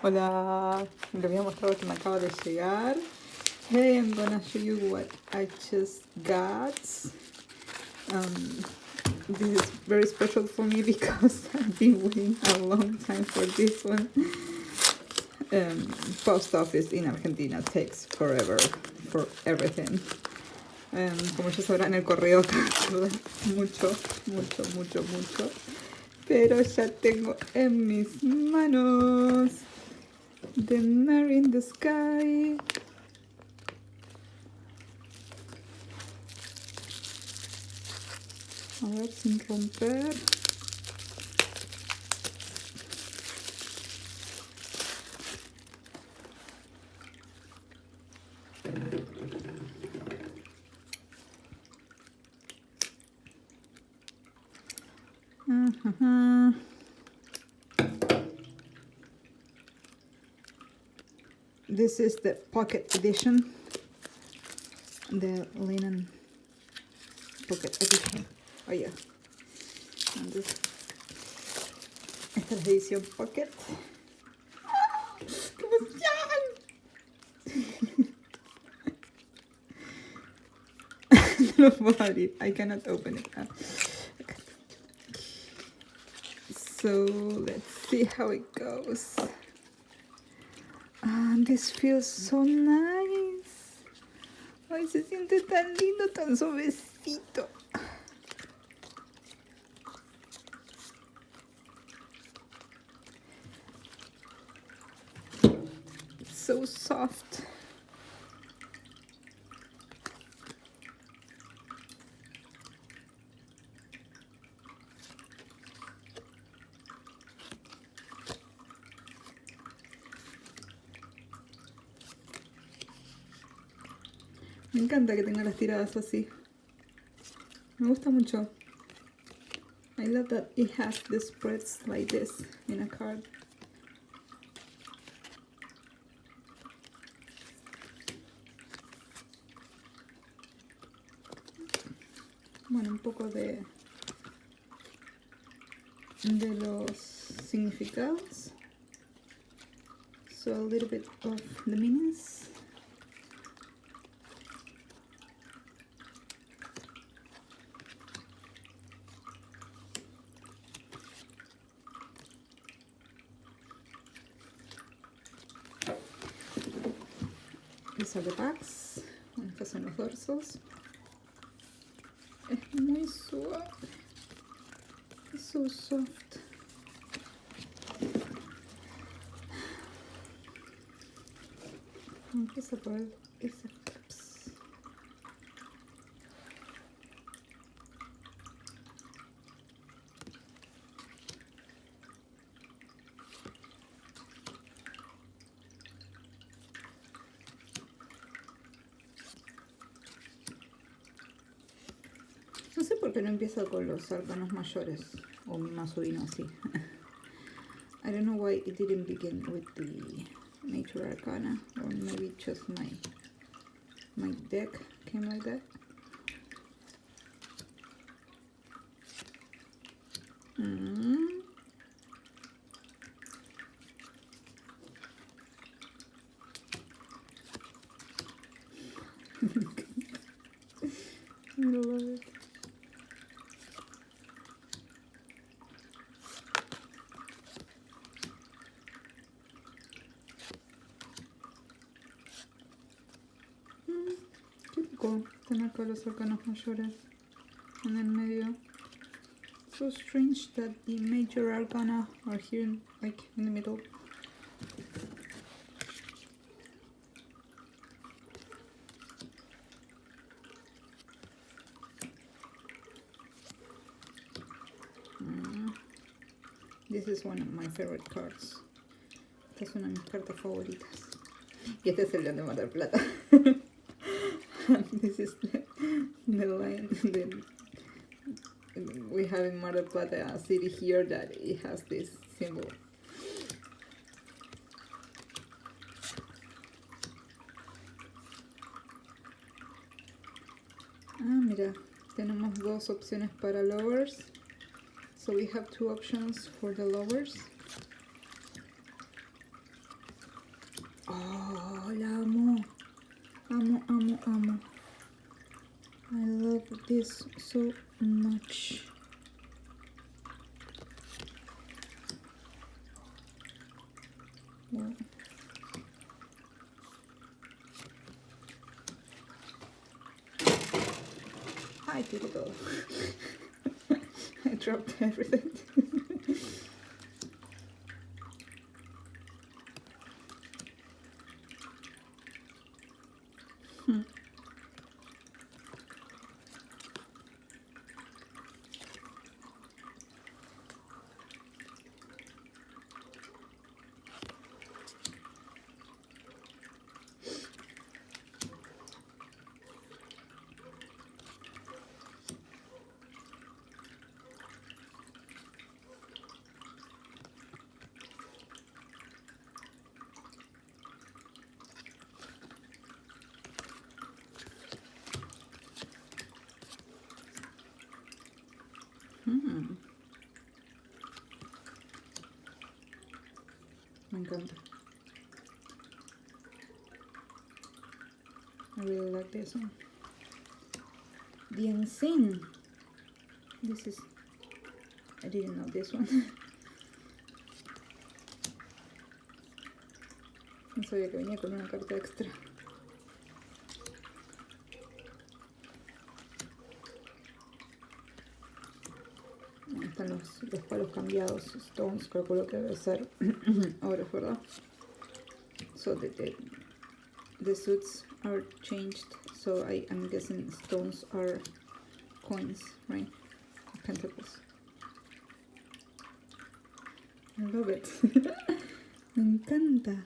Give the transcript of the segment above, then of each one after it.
Hola, les voy a mostrar lo que me acaba de llegar. Hey, I'm gonna show you what I just got. This is very special for me because I've been waiting a long time for this one. Post office in Argentina takes forever for everything. Como ya sabrán, el correo acá tarda mucho. Pero ya tengo en mis manos The Mare in the Sky. A ver, sin romper. This is the pocket edition, the linen pocket edition. Oh yeah, and this, esta es la edición pocket. ¡Qué emoción! No lo puedo abrir. I cannot open it. Okay. So let's see how it goes. This feels so nice. Ay, se siente tan lindo, tan suavecito. It's so soft. Me encanta que tenga las tiradas así. Me gusta mucho. I love that it has the spreads like this in a card. Bueno, un poco de los significados. So a little bit of the meanings. These are the backs. Estos son los dorsos. Es muy suave. It's so soft. Empieza por ese clips. No sé por qué no empieza con los arcanos mayores o mi mazoooo así. I don't know why it didn't begin with the Nature Arcana, or maybe just my deck came like that. I love it. Típico tener acá los arcanos mayores en el medio. So strange that the major arcana are here, like in the middle. This is one of my favorite cards. Esta es una de mis cartas favoritas. Y este es el León de Mar del Plata. This is the line that we have in Mar del Plata, a city here that it has this symbol. Mira, tenemos dos opciones para lovers. So we have two options for the lovers. this so much. Wow. Hi, typical. I dropped everything. Me encanta. I really like this one. Tienen. This is... I didn't know this one. No sabía que venía con una carta extra. Están los palos cambiados, stones, calculo que debe ser oro, ¿verdad? So the suits are changed, so I'm guessing stones are coins, right? Pentacles. I love it. Me encanta.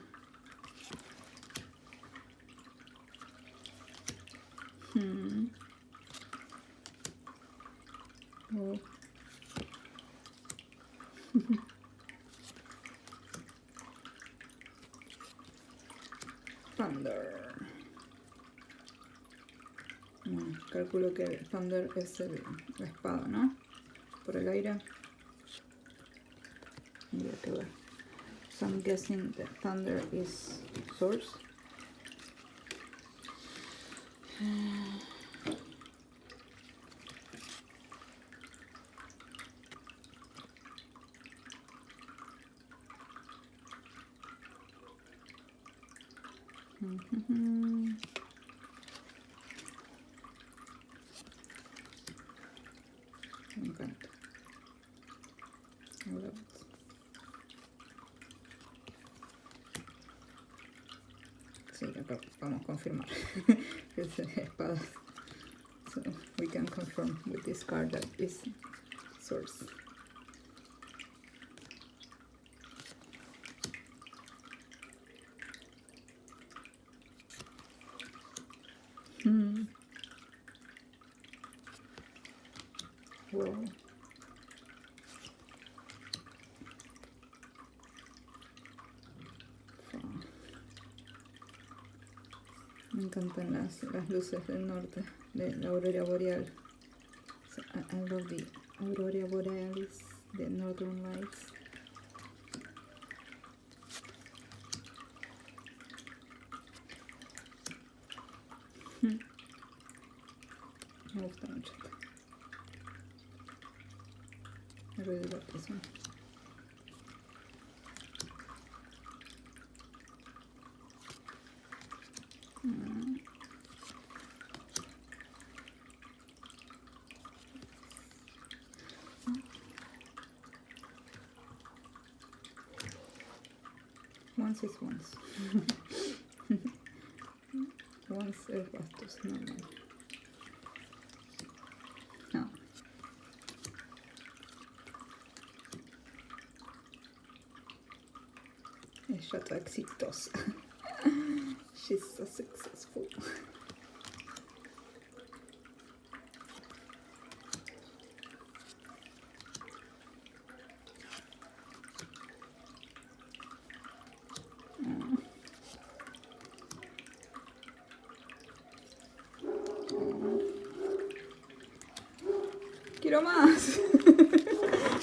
Oh. Thunder. Bueno, calculo que Thunder es la espada, ¿no? Por el aire. Habría que ver. So I'm guessing that Thunder is source. Me encanta. I love it. Sí, acá vamos a confirmar. Es espadas. So we can confirm with this card that is source. Wow. Me encantan las luces del norte, de la aurora boreal. So I love the aurora borealis, the northern lights. Me gusta mucho. I really love this one. Once is once. Once es bastos, no. No. Ella está exitosa. She's so successful. Quiero más.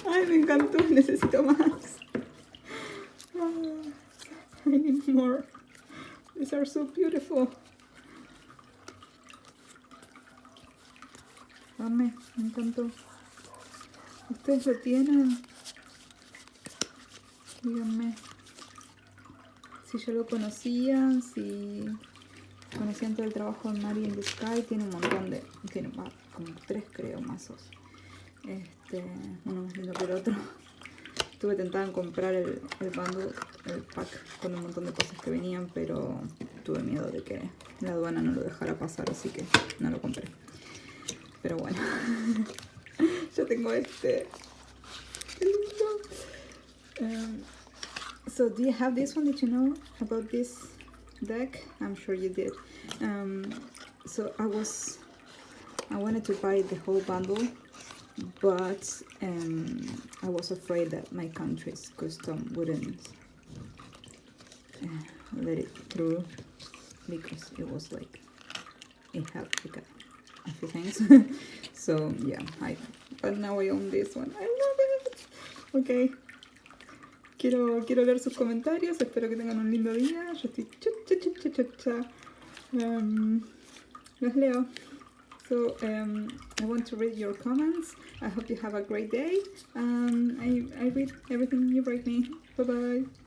Ay, me encantó. Necesito más. I need more. These are so beautiful. amé, me encantó. ¿Ustedes lo tienen? Díganme si ya lo conocían, si conocían todo el trabajo de Mary in the Sky. Tiene un montón de... tiene como 3 creo mazos. Uno más lindo que el otro. Estuve tentada en comprar el bundle, el pack con un montón de cosas que venían, pero tuve miedo de que la aduana no lo dejara pasar, así que no lo compré. Pero bueno, yo tengo este. ¡Qué lindo! So, do you have this one? Did you know about this deck? I'm sure you did. So I wanted to buy the whole bundle, but I was afraid that my country's custom wouldn't let it through, because it was like, it had like a few things. So yeah, but now I own this one. I love it. Okay. Quiero leer sus comentarios. Espero que tengan un lindo día. Yo estoy los leo. So I want to read your comments. I hope you have a great day. I read everything you write me. Bye bye.